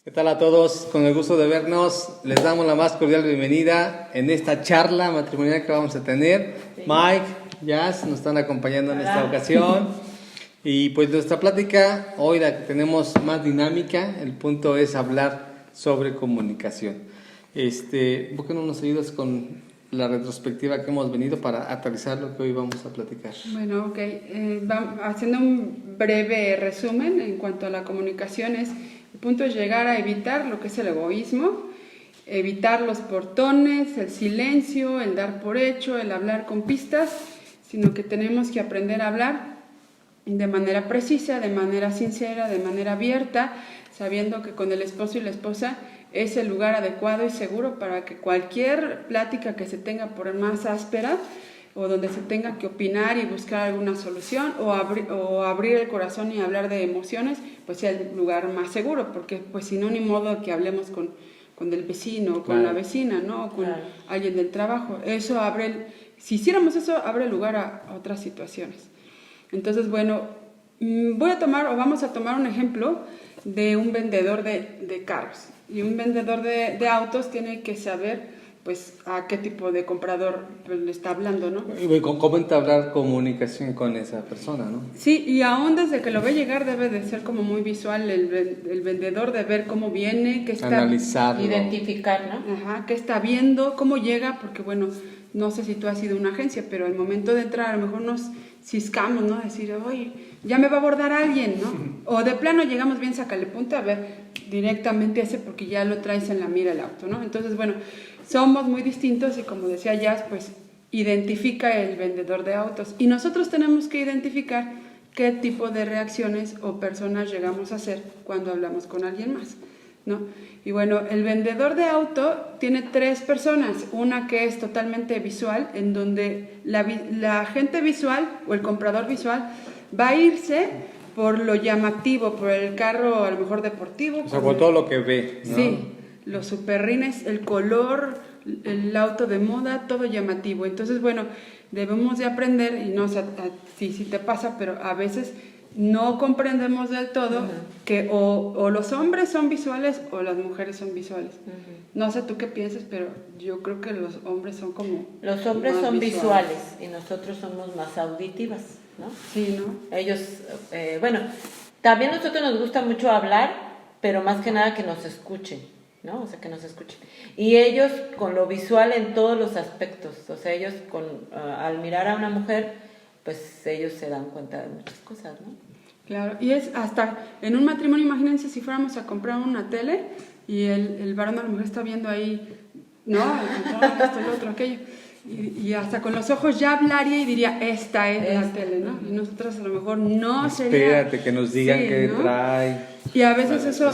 ¿Qué tal a todos? Con el gusto de vernos, les damos la más cordial bienvenida en esta charla matrimonial que vamos a tener. Sí. Mike, Jazz nos están acompañando en esta ocasión. Y pues nuestra plática hoy, la que tenemos más dinámica, el punto es hablar sobre comunicación. ¿Por qué no nos ayudas con la retrospectiva que hemos venido para aterrizar lo que hoy vamos a platicar? Bueno, ok. Haciendo un breve resumen en cuanto a la comunicación el punto es llegar a evitar lo que es el egoísmo, evitar los portones, el silencio, el dar por hecho, el hablar con pistas, sino que tenemos que aprender a hablar de manera precisa, de manera sincera, de manera abierta, sabiendo que con el esposo y la esposa es el lugar adecuado y seguro para que cualquier plática que se tenga, por más áspera, o donde se tenga que opinar y buscar alguna solución, o abrir el corazón y hablar de emociones, pues sea el lugar más seguro, porque pues si no, ni modo que hablemos con el vecino, con la vecina, ¿no? O con alguien del trabajo. Eso si hiciéramos eso, abre lugar a otras situaciones. Entonces, bueno, vamos a tomar un ejemplo de un vendedor de carros. Y un vendedor de autos tiene que saber pues a qué tipo de comprador pues, le está hablando, ¿no? Y cómo entablar comunicación con esa persona, ¿no? Sí, y aún desde que lo ve llegar debe de ser como muy visual el vendedor, de ver cómo viene, qué está... Analizarlo. Identificar, ¿no? Ajá, qué está viendo, cómo llega, porque bueno, no sé si tú has sido una agencia, pero al momento de entrar a lo mejor nos ciscamos, ¿no? Decir, oye, ya me va a abordar alguien, ¿no? O de plano llegamos bien, sácale punta, a ver, directamente ese porque ya lo traes en la mira el auto, ¿no? Entonces, bueno, somos muy distintos y como decía Jazz, pues identifica el vendedor de autos y nosotros tenemos que identificar qué tipo de reacciones o personas llegamos a hacer cuando hablamos con alguien más, ¿no? Y bueno, el vendedor de auto tiene 3 personas, una que es totalmente visual, en donde la gente visual o el comprador visual va a irse por lo llamativo, por el carro a lo mejor deportivo. O sea, por todo lo que ve, ¿no? Sí, los superrines, el color, el auto de moda, todo llamativo. Entonces, bueno, debemos de aprender, y no sé si te pasa, pero a veces no comprendemos del todo que o los hombres son visuales o las mujeres son visuales. No sé tú qué piensas, pero yo creo que los hombres son como... Los hombres son visuales y nosotros somos más auditivas, ¿no? Sí, ¿no? Ellos, bueno, también a nosotros nos gusta mucho hablar, pero más que nada que nos escuchen, ¿no? O sea, que nos escuchen. Y ellos con lo visual en todos los aspectos, o sea, ellos al mirar a una mujer, pues ellos se dan cuenta de muchas cosas, ¿no? Claro, y es hasta en un matrimonio, imagínense si fuéramos a comprar una tele y el varón a la mujer está viendo ahí, ¿no? Esto, el otro, aquello. Y hasta con los ojos ya hablaría y diría, esta es la tele, ¿no? Y nosotros a lo mejor no sería... Espérate, que nos digan qué trae. Y a veces eso...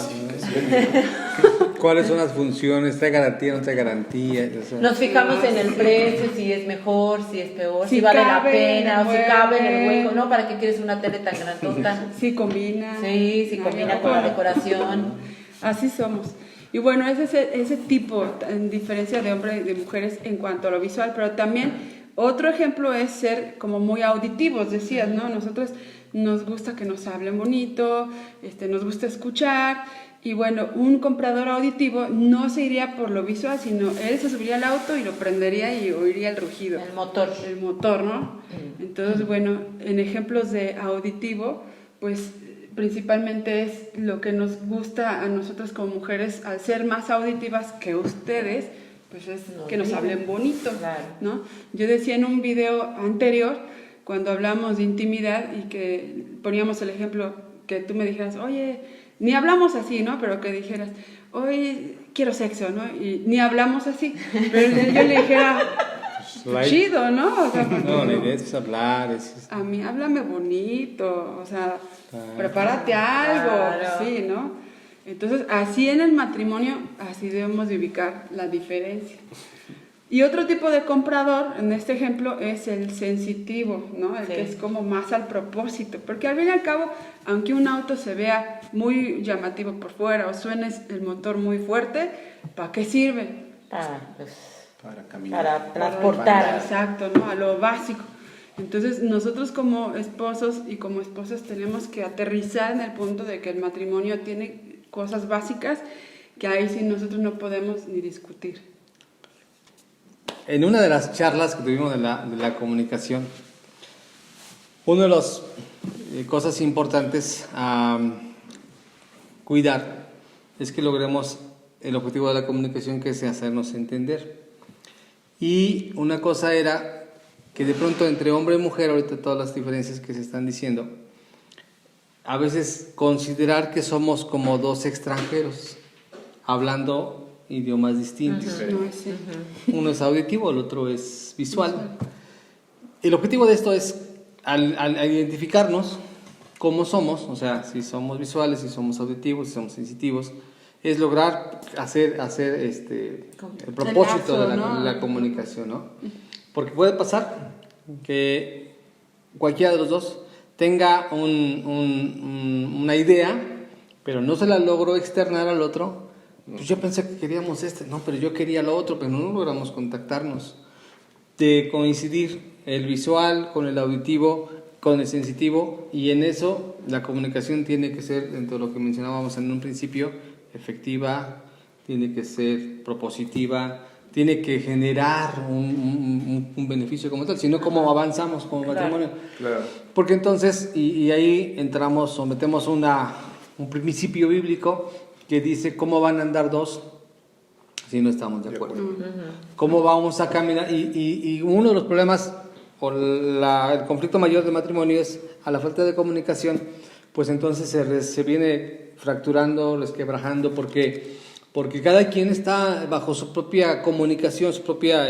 ¿Cuáles son las funciones? ¿Trae garantía o no trae garantía? O sea, nos fijamos en el precio, si es mejor, si es peor, si vale la pena, o si cabe en el hueco, ¿no? ¿Para qué quieres una tele tan grandota? Sí, combina. Sí, sí combina con la decoración. Así somos. Y bueno, es ese tipo, en diferencia de hombres y de mujeres en cuanto a lo visual, pero también otro ejemplo es ser como muy auditivos, decías, ¿no? Nosotros nos gusta que nos hablen bonito, nos gusta escuchar, y bueno, un comprador auditivo no se iría por lo visual, sino él se subiría al auto y lo prendería y oiría el rugido. El motor. El motor, ¿no? Entonces, bueno, en ejemplos de auditivo, pues principalmente es lo que nos gusta a nosotras como mujeres, al ser más auditivas que ustedes, pues es que nos hablen bonito, claro, ¿no? Yo decía en un video anterior, cuando hablamos de intimidad y que poníamos el ejemplo, que tú me dijeras, oye, ni hablamos así, ¿no? Pero que dijeras, oye, quiero sexo, ¿no? Y ni hablamos así, pero yo le dijera... chido, ¿no? O sea, no, la idea es hablar. A mí háblame bonito, o sea, prepárate algo, sí, ¿no? Entonces, así en el matrimonio, así debemos de ubicar la diferencia. Y otro tipo de comprador, en este ejemplo, es el sensitivo, ¿no? El que es como más al propósito, porque al fin y al cabo, aunque un auto se vea muy llamativo por fuera o suene el motor muy fuerte, ¿para qué sirve? Para caminar. Para transportar. Exacto, ¿no? A lo básico. Entonces, nosotros como esposos y como esposas tenemos que aterrizar en el punto de que el matrimonio tiene cosas básicas que ahí sí nosotros no podemos ni discutir. En una de las charlas que tuvimos de la comunicación, una de las cosas importantes a cuidar es que logremos el objetivo de la comunicación, que es hacernos entender. Y una cosa era que de pronto entre hombre y mujer, ahorita todas las diferencias que se están diciendo, a veces considerar que somos como dos extranjeros hablando idiomas distintos. No, sí. Uno es auditivo, el otro es visual. El objetivo de esto es, al identificarnos cómo somos, o sea, si somos visuales, si somos auditivos, si somos sensitivos, es lograr hacer el propósito lazo, de ¿no? la comunicación, ¿no? Porque puede pasar que cualquiera de los dos tenga una idea, pero no se la logró externar al otro. Pues yo pensé que queríamos no, pero yo quería lo otro, pero no logramos contactarnos. De coincidir el visual con el auditivo, con el sensitivo, y en eso la comunicación tiene que ser, dentro de lo que mencionábamos en un principio, efectiva, tiene que ser propositiva, tiene que generar un beneficio como tal, sino cómo avanzamos como matrimonio. Claro. Porque entonces, y ahí entramos o metemos un principio bíblico que dice cómo van a andar dos si no estamos de acuerdo. Cómo vamos a caminar. Y uno de los problemas o el conflicto mayor de matrimonio es a la falta de comunicación, pues entonces se viene fracturando, resquebrajando, porque cada quien está bajo su propia comunicación, su propia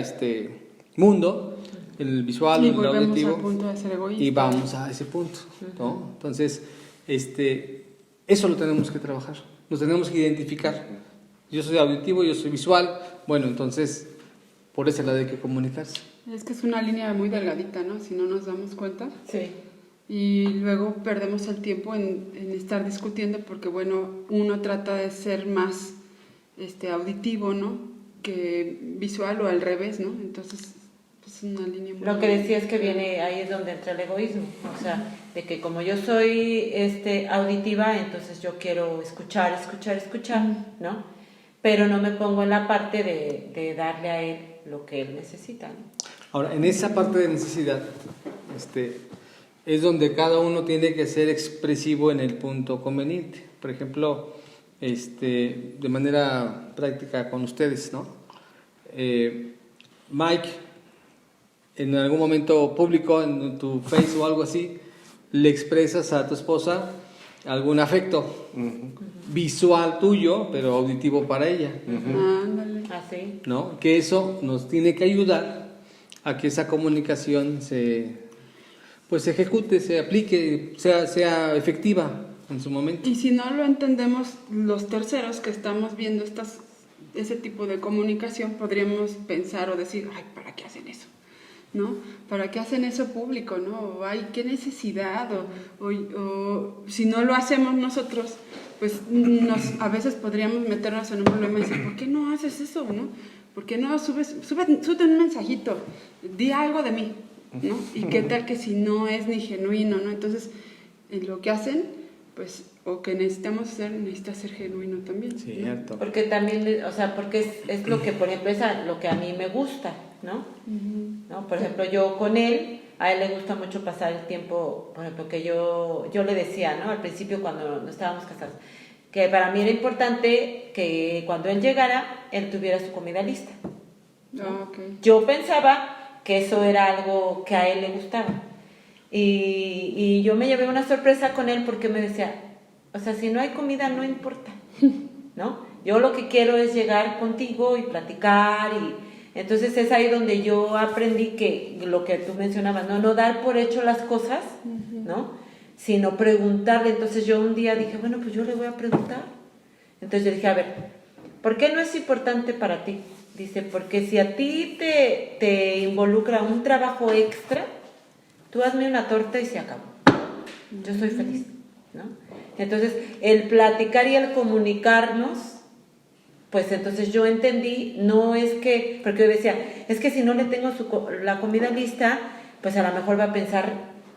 mundo, el visual, el auditivo, al punto de ser egoísta. y vamos a ese punto, ¿no? Entonces, eso lo tenemos que trabajar, nos tenemos que identificar. Yo soy auditivo, yo soy visual, bueno, entonces, por ese lado hay que comunicarse. Es que es una línea muy delgadita, ¿no? Si no nos damos cuenta. Sí. Y luego perdemos el tiempo en estar discutiendo porque, bueno, uno trata de ser más auditivo, ¿no? Que visual o al revés, ¿no? Entonces, es una línea muy... Lo que decía es que viene, ahí es donde entra el egoísmo, o sea, de que como yo soy auditiva, entonces yo quiero escuchar, ¿no? Pero no me pongo en la parte de darle a él lo que él necesita, ¿no? Ahora, en esa parte de necesidad, es donde cada uno tiene que ser expresivo en el punto conveniente. Por ejemplo, de manera práctica con ustedes, ¿no? Mike, en algún momento público, en tu Face o algo así, le expresas a tu esposa algún afecto visual tuyo, pero auditivo para ella, Ándale. Así. ¿no? Que eso nos tiene que ayudar a que esa comunicación se ejecute, se aplique, sea efectiva en su momento. Y si no lo entendemos los terceros que estamos viendo ese tipo de comunicación, podríamos pensar o decir, ay, ¿para qué hacen eso? ¿No? ¿Para qué hacen eso público? ¿No? Ay, ¿qué necesidad? O si no lo hacemos nosotros, pues a veces podríamos meternos en un problema y decir, ¿por qué no haces eso? ¿No? ¿Por qué no sube un mensajito? Di algo de mí, ¿no? Y qué tal que si no es ni genuino, ¿no? Entonces, en lo que hacen, pues, o que necesita ser genuino también. Cierto. Porque también, o sea, porque es lo que, por ejemplo, es lo que a mí me gusta, ¿no? ¿No? Por ejemplo, yo con él, a él le gusta mucho pasar el tiempo, por ejemplo, que yo le decía, ¿no? Al principio cuando no estábamos casados, que para mí era importante que cuando él llegara, él tuviera su comida lista, ¿no? Ah, okay. Yo pensaba que eso era algo que a él le gustaba. Y yo me llevé una sorpresa con él porque me decía, o sea, si no hay comida no importa, ¿no? Yo lo que quiero es llegar contigo y platicar, y entonces es ahí donde yo aprendí que lo que tú mencionabas, no dar por hecho las cosas, ¿no? Sino preguntarle. Entonces yo un día dije, bueno, pues yo le voy a preguntar. Entonces yo dije, a ver, ¿por qué no es importante para ti? Dice, porque si a ti te involucra un trabajo extra, tú hazme una torta y se acabó. Yo soy feliz, ¿no? Entonces, el platicar y el comunicarnos, pues entonces yo entendí, no es que, porque yo decía, es que si no le tengo la comida lista, pues a lo mejor va a pensar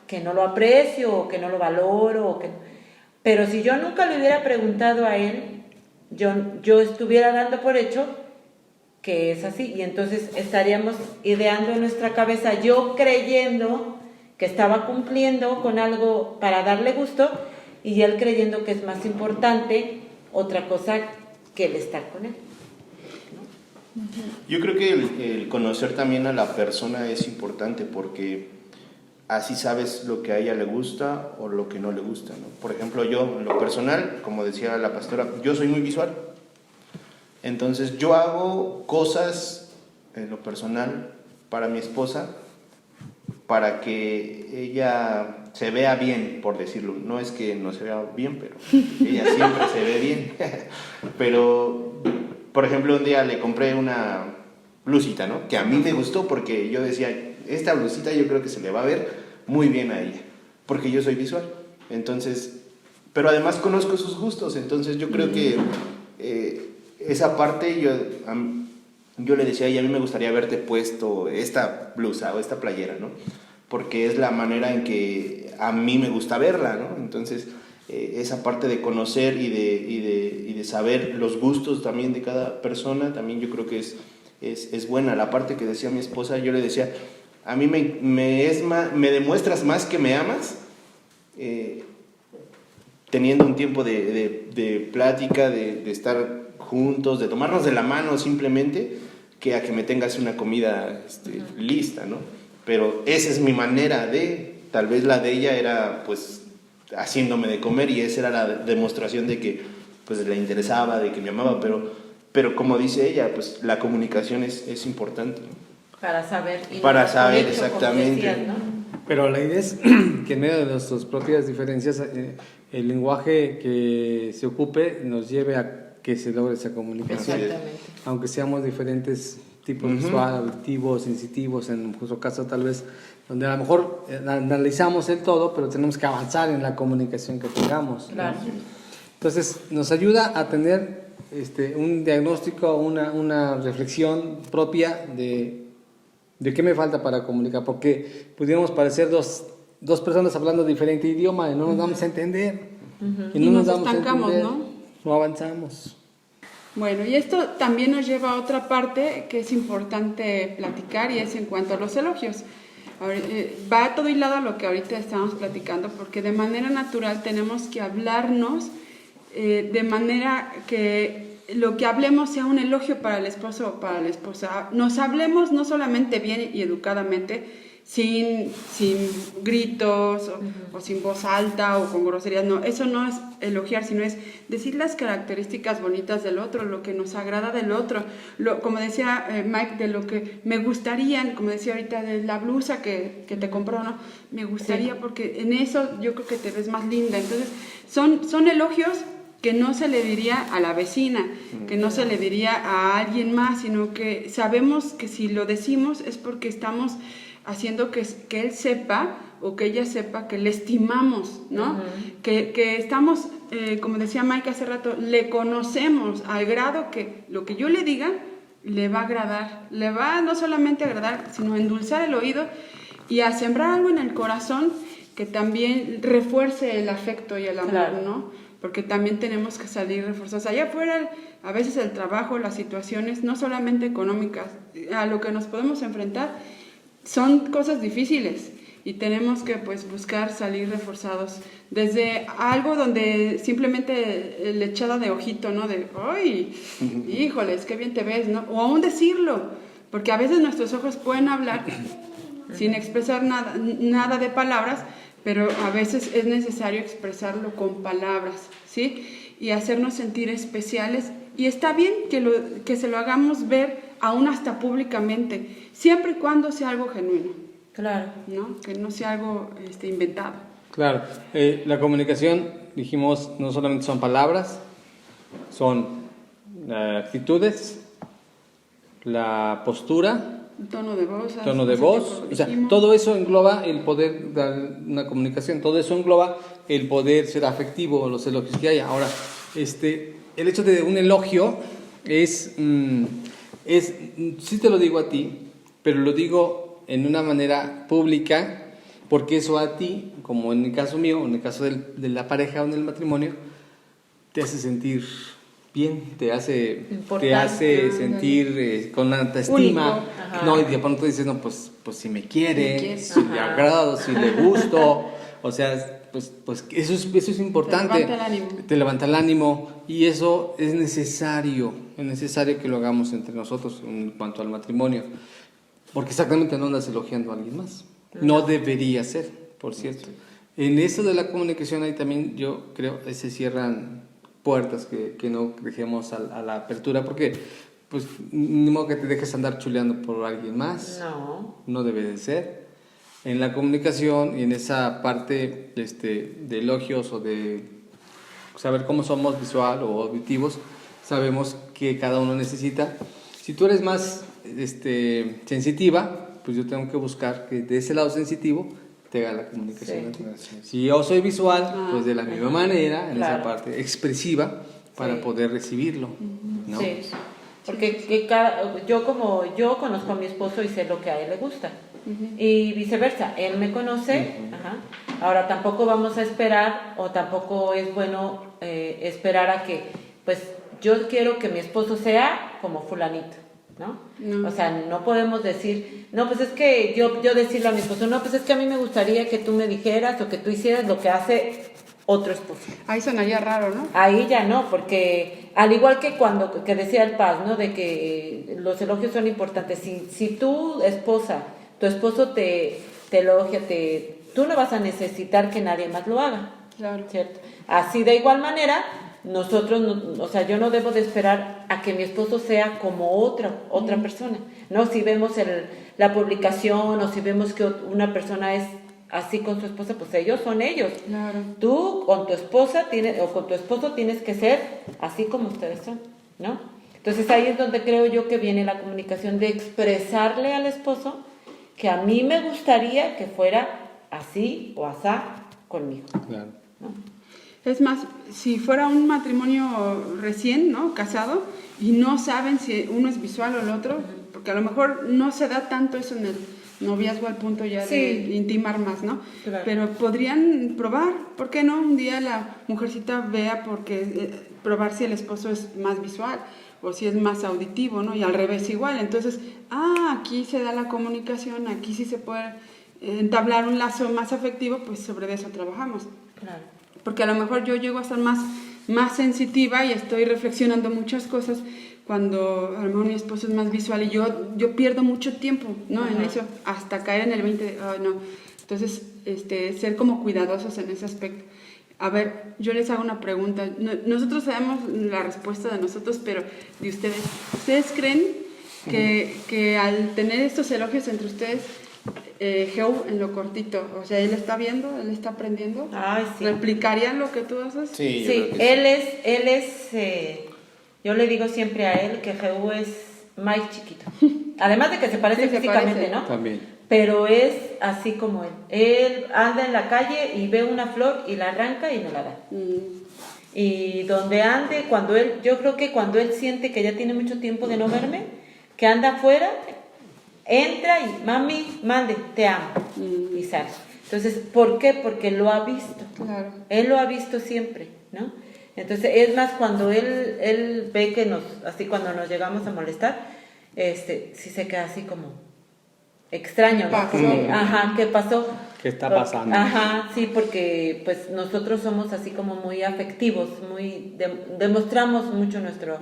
que no lo aprecio, o que no lo valoro, Pero si yo nunca le hubiera preguntado a él, yo estuviera dando por hecho que es así, y entonces estaríamos ideando en nuestra cabeza, yo creyendo que estaba cumpliendo con algo para darle gusto, y él creyendo que es más importante otra cosa que el estar con él. Yo creo que el conocer también a la persona es importante, porque así sabes lo que a ella le gusta o lo que no le gusta, ¿no? Por ejemplo, yo, en lo personal, como decía la pastora, yo soy muy visual. Entonces yo hago cosas en lo personal para mi esposa, para que ella se vea bien, por decirlo. No es que no se vea bien, pero ella siempre se ve bien. Pero, por ejemplo, un día le compré una blusita, ¿no? Que a mí me gustó, porque yo decía, esta blusita yo creo que se le va a ver muy bien a ella, porque yo soy visual. Entonces, pero además conozco sus gustos, entonces yo creo que esa parte yo le decía, y a mí me gustaría haberte puesto esta blusa o esta playera, ¿no? Porque es la manera en que a mí me gusta verla, ¿no? Entonces, esa parte de conocer y de saber los gustos también de cada persona, también yo creo que es buena. La parte que decía mi esposa, yo le decía, a mí me demuestras más que me amas, teniendo un tiempo de plática, de estar juntos, de tomarnos de la mano simplemente, que a que me tengas una comida lista, ¿no? Pero esa es mi manera tal vez la de ella era pues haciéndome de comer, y esa era la demostración de que pues le interesaba, de que me amaba, pero como dice ella, pues la comunicación es importante, ¿no? Para saber. Y para no saber hecho, exactamente. Decías, ¿no? Pero la idea es que en medio de nuestras propias diferencias, el lenguaje que se ocupe nos lleve a que se logre esa comunicación. Exactamente. Aunque seamos diferentes tipos visual, auditivos, sensitivos, en nuestro caso tal vez, donde a lo mejor analizamos el todo, pero tenemos que avanzar en la comunicación que tengamos, ¿no? Claro. Entonces nos ayuda a tener un diagnóstico, una reflexión propia de qué me falta para comunicar, porque pudiéramos parecer dos personas hablando diferente idioma y no nos damos a entender. Y nos estancamos, no avanzamos. Bueno, y esto también nos lleva a otra parte que es importante platicar, y es en cuanto a los elogios. Va todo hilado a lo que ahorita estamos platicando, porque de manera natural tenemos que hablarnos de manera que lo que hablemos sea un elogio para el esposo o para la esposa. Nos hablemos no solamente bien y educadamente, sin gritos o sin voz alta o con groserías, no, eso no es elogiar, sino es decir las características bonitas del otro, lo que nos agrada del otro, como decía Mike, de lo que me gustaría, como decía ahorita, de la blusa que te compró, ¿no? Me gustaría, porque en eso yo creo que te ves más linda. Entonces son elogios que no se le diría a la vecina, que no se le diría a alguien más, sino que sabemos que si lo decimos es porque estamos haciendo que él sepa o que ella sepa que le estimamos, ¿no? Que estamos, como decía Mike hace rato, le conocemos al grado que lo que yo le diga le va a agradar, le va no solamente a agradar, sino a endulzar el oído y a sembrar algo en el corazón que también refuerce el afecto y el amor, claro, ¿no? Porque también tenemos que salir reforzados. Allá afuera, a veces el trabajo, las situaciones, no solamente económicas, a lo que nos podemos enfrentar, son cosas difíciles, y tenemos que pues buscar salir reforzados desde algo donde simplemente el echada de ojito, ¿no? De, ¡ay! Híjoles, qué bien te ves, ¿no? O aún decirlo, porque a veces nuestros ojos pueden hablar sin expresar nada de palabras, pero a veces es necesario expresarlo con palabras, ¿sí? Y hacernos sentir especiales, y está bien que se lo hagamos ver aún hasta públicamente, siempre y cuando sea algo genuino. Claro. ¿No? Que no sea algo inventado. Claro. La comunicación, dijimos, no solamente son palabras, son actitudes, la postura, tono de voz, o sea, todo eso engloba el poder dar una comunicación, todo eso engloba el poder ser afectivo, los elogios que haya. Ahora, el hecho de un elogio sí te lo digo a ti, pero lo digo en una manera pública porque eso a ti, como en el caso mío, en el caso de la pareja o en el matrimonio, te hace sentir bien, te hace sentir con autoestima, no, y de pronto dices, no, pues si me quiere, si le agrado, si le gusto, o sea, pues eso es importante, te levanta el ánimo, y eso es necesario que lo hagamos entre nosotros en cuanto al matrimonio, porque exactamente no andas elogiando a alguien más, no debería ser, por cierto. En eso de la comunicación ahí también yo creo que se cierran puertas que no dejemos a la apertura, porque pues ni modo que te dejes andar chuleando por alguien más, no debe de ser. En la comunicación y en esa parte de elogios o de saber cómo somos visual o auditivos, sabemos que cada uno necesita. Si tú eres más sensitiva, pues yo tengo que buscar que de ese lado sensitivo te haga la comunicación. Sí. Si yo soy visual, pues de la misma manera, en esa parte expresiva, para poder recibirlo, ¿no? Sí, porque yo conozco a mi esposo y sé lo que a él le gusta, y viceversa, él me conoce, ahora tampoco vamos a esperar, o tampoco es bueno esperar a que, pues yo quiero que mi esposo sea como fulanito, ¿no? O sea, no podemos decir, no, pues es que yo decirle a mi esposo, no, pues es que a mí me gustaría que tú me dijeras o que tú hicieras lo que hace otro esposo. Ahí sonaría raro, ¿no? Ahí ya no, porque al igual que que decía el Paz, ¿no? De que los elogios son importantes. Si tu esposa, tu esposo te elogia, tú no vas a necesitar que nadie más lo haga. Claro. ¿Cierto? Así de igual manera, nosotros, o sea, yo no debo de esperar a que mi esposo sea como otra persona, ¿no? Si vemos la publicación o si vemos que una persona es así con su esposa, pues ellos son ellos. Claro. Tú con tu esposa o con tu esposo tienes que ser así como ustedes son, ¿no? Entonces ahí es donde creo yo que viene la comunicación, de expresarle al esposo que a mí me gustaría que fuera así o asá conmigo. Claro. ¿No? Es más, si fuera un matrimonio recién, ¿no? Casado, y no saben si uno es visual o el otro, porque a lo mejor no se da tanto eso en el noviazgo al punto ya de intimar más, ¿no? Claro. Pero podrían probar, ¿por qué no? Un día la mujercita vea probar si el esposo es más visual o si es más auditivo, ¿no? Y al revés igual. Entonces, aquí se da la comunicación, aquí sí se puede entablar un lazo más afectivo, pues sobre eso trabajamos. Claro. Porque a lo mejor yo llego a estar más sensitiva y estoy reflexionando muchas cosas cuando a lo mejor mi esposo es más visual y yo pierdo mucho tiempo, ¿no? En eso, hasta caer en el 20 de, no. Entonces, ser como cuidadosos en ese aspecto. A ver, yo les hago una pregunta. Nosotros sabemos la respuesta de nosotros, pero de ustedes. ¿Ustedes creen que al tener estos elogios entre ustedes, Geu en lo cortito, o sea, él está viendo, él está aprendiendo? Ay, sí. ¿Replicarían lo que tú haces? Sí, Sí, él es yo le digo siempre a él que Geu es más chiquito. Además de que se parece físicamente, parece, ¿no? También. Pero es así como él. Él anda en la calle y ve una flor y la arranca y me la da. Y donde ande, yo creo que cuando él siente que ya tiene mucho tiempo de no verme, que anda afuera, entra y mami, mande, te amo. Y sale. Entonces, ¿por qué? Porque lo ha visto. Claro. Él lo ha visto siempre, ¿no? Entonces, es más, cuando él ve que así cuando nos llegamos a molestar, sí se queda así como extraño, ¿no? Porque, ¿qué pasó? ¿Qué está pasando? Sí, porque pues nosotros somos así como muy afectivos, demostramos mucho nuestro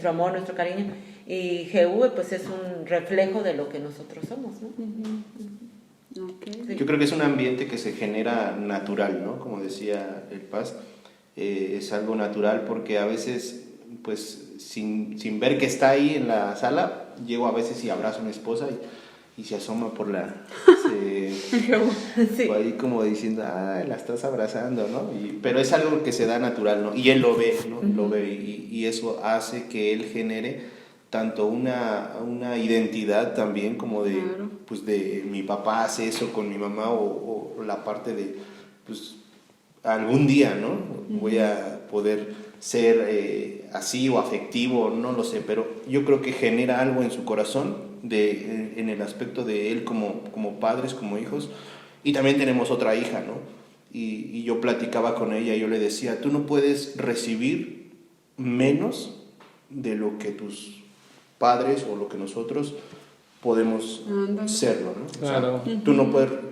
amor, nuestro cariño, y GV pues es un reflejo de lo que nosotros somos, ¿no? Okay. Sí. Yo creo que es un ambiente que se genera natural, ¿no? Como decía el Paz, es algo natural porque a veces, pues, sin ver que está ahí en la sala, llego a veces y abrazo a mi esposa y se asoma por Sí. ahí como diciendo, la estás abrazando, ¿no? Pero es algo que se da natural, ¿no? Y él lo ve, ¿no? Lo ve y eso hace que él genere tanto una identidad también como de, claro, pues de mi papá hace eso con mi mamá o la parte de, pues algún día, ¿no? Voy a poder ser así o afectivo, no lo sé, pero yo creo que genera algo en su corazón en el aspecto de él como padres, como hijos, Y también tenemos otra hija, ¿no? Y yo platicaba con ella y yo le decía, tú no puedes recibir menos de lo que tus padres o lo que nosotros podemos serlo, ¿no? Claro. O sea, tú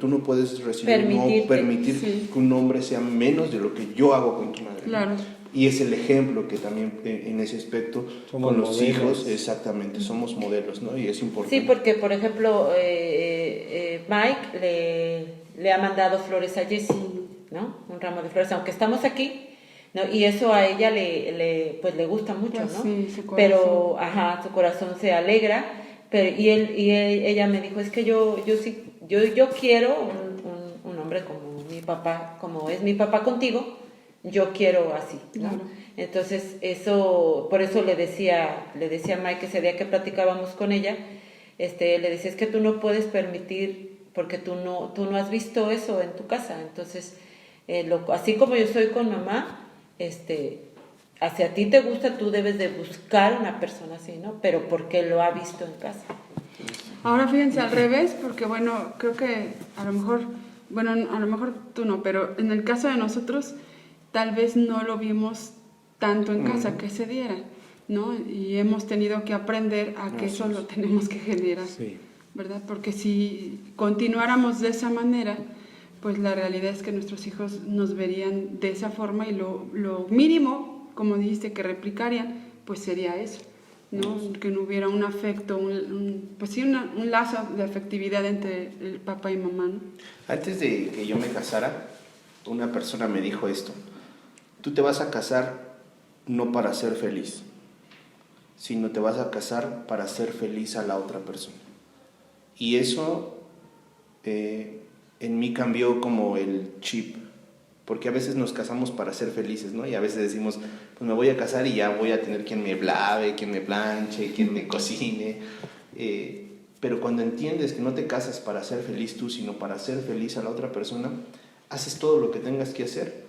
no puedes recibir, no permitir sí. que un hombre sea menos de lo que yo hago con tu madre, ¿no? Claro. Y es el ejemplo que también en ese aspecto Somos con los modelos. hijos, exactamente, somos modelos, ¿no? Y es importante. Sí, porque por ejemplo Mike le ha mandado flores a Jessie, ¿no? Un ramo de flores, aunque estamos aquí, ¿no? Y eso a ella pues le gusta mucho, Pues ¿no? sí, su corazón. Pero, su corazón se alegra. Pero, ella me dijo, es que yo quiero un hombre como mi papá, como es mi papá contigo, yo quiero así, ¿no? Claro. Entonces, por eso le decía a Mike ese día que platicábamos con ella, le decía, es que tú no puedes permitir, porque tú no has visto eso en tu casa. Entonces, así como yo soy con mamá, hacia ti te gusta, tú debes de buscar una persona así, ¿no? Pero porque lo ha visto en casa. Ahora fíjense al revés, porque bueno, creo que a lo mejor tú no, pero en el caso de nosotros, tal vez no lo vimos tanto en casa que se diera, ¿no? Y hemos tenido que aprender a que eso lo tenemos que generar, Sí. ¿verdad? Porque si continuáramos de esa manera, pues la realidad es que nuestros hijos nos verían de esa forma y lo mínimo, como dijiste, que replicarían, pues sería eso, ¿no? Que no hubiera un afecto, pues sí, un lazo de afectividad entre el papá y mamá, ¿no? Antes de que yo me casara, una persona me dijo esto: tú te vas a casar no para ser feliz, sino te vas a casar para hacer feliz a la otra persona. Y eso en mí cambió como el chip, porque a veces nos casamos para ser felices, ¿no? Y a veces decimos, pues me voy a casar y ya voy a tener quien me lave, quien me planche, quien me cocine. Pero cuando entiendes que no te casas para ser feliz tú, sino para hacer feliz a la otra persona, haces todo lo que tengas que hacer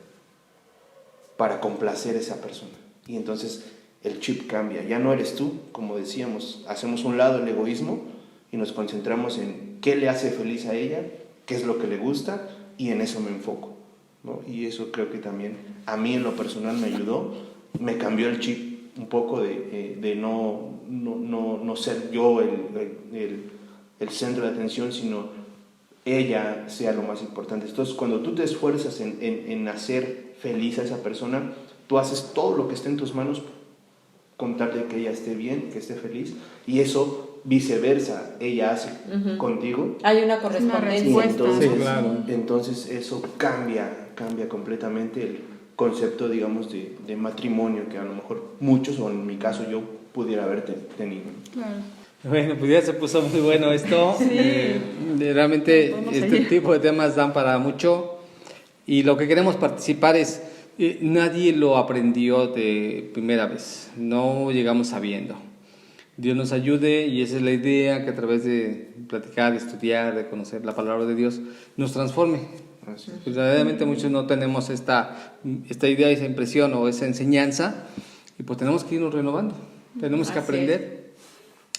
para complacer a esa persona. Y entonces el chip cambia. Ya no eres tú, como decíamos, hacemos un lado el egoísmo y nos concentramos en qué le hace feliz a ella, qué es lo que le gusta, y en eso me enfoco, ¿no? Y eso creo que también a mí en lo personal me ayudó, me cambió el chip un poco de no ser yo el centro de atención, sino ella sea lo más importante. Entonces, cuando tú te esfuerzas en hacer feliz a esa persona, tú haces todo lo que esté en tus manos, contarle que ella esté bien, que esté feliz, y eso viceversa, ella hace contigo. Hay una Una correspondencia. respuesta. Entonces, Sí, claro. entonces eso cambia completamente el concepto, digamos, de matrimonio que a lo mejor muchos, o en mi caso yo, pudiera haber tenido. Claro. Bueno, pues ya se puso muy bueno esto. Sí. Realmente Vamos este allá. tipo de temas dan para mucho. Y lo que queremos participar es, nadie lo aprendió de primera vez. No llegamos sabiendo. Dios nos ayude, y esa es la idea, que a través de platicar, de estudiar, de conocer la palabra de Dios, nos transforme. Así es. Verdaderamente muchos no tenemos esta idea, esa impresión o esa enseñanza, y pues tenemos que irnos renovando, tenemos que Así aprender.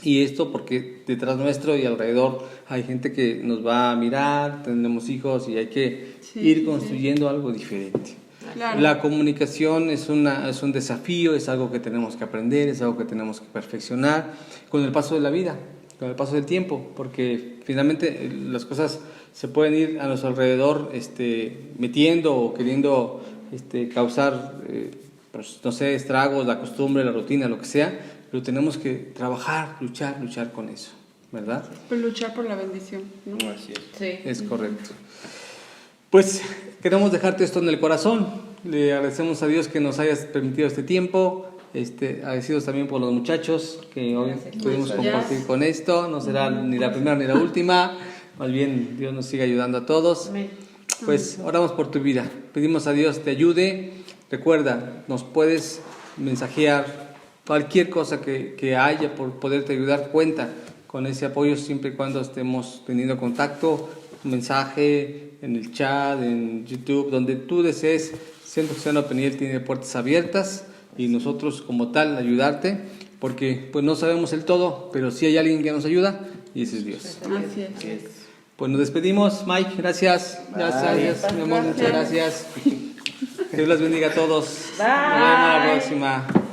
Y esto porque detrás nuestro y alrededor hay gente que nos va a mirar, tenemos hijos y hay que ir construyendo algo diferente. Claro. La comunicación es un desafío, es algo que tenemos que aprender, es algo que tenemos que perfeccionar con el paso de la vida, con el paso del tiempo, porque finalmente las cosas se pueden ir a nuestro alrededor metiendo o queriendo causar, pues, no sé, estragos, la costumbre, la rutina, lo que sea, pero tenemos que trabajar, luchar con eso, ¿verdad? Pues luchar por la bendición, ¿no? Así es. Sí. Es correcto. Pues queremos dejarte esto en el corazón. Le agradecemos a Dios que nos hayas permitido este tiempo. Agradecidos también por los muchachos que hoy Gracias. pudimos Gracias. compartir con esto. No será ni la primera ni la última. Más bien, Dios nos siga ayudando a todos. Amén. Pues oramos por tu vida. Pedimos a Dios te ayude. Recuerda, nos puedes mensajear cualquier cosa que haya por poderte ayudar. Cuenta con ese apoyo siempre y cuando estemos teniendo contacto, un mensaje en el chat, en YouTube, donde tú desees. Centro Cristiano Peniel tiene puertas abiertas y nosotros como tal ayudarte, porque pues no sabemos el todo, pero sí hay alguien que nos ayuda y ese es Dios. Así es. Así es. Pues nos despedimos, Mike, gracias. Gracias, mi amor, muchas gracias. Que Dios los bendiga a todos. Bye. Nos vemos la próxima.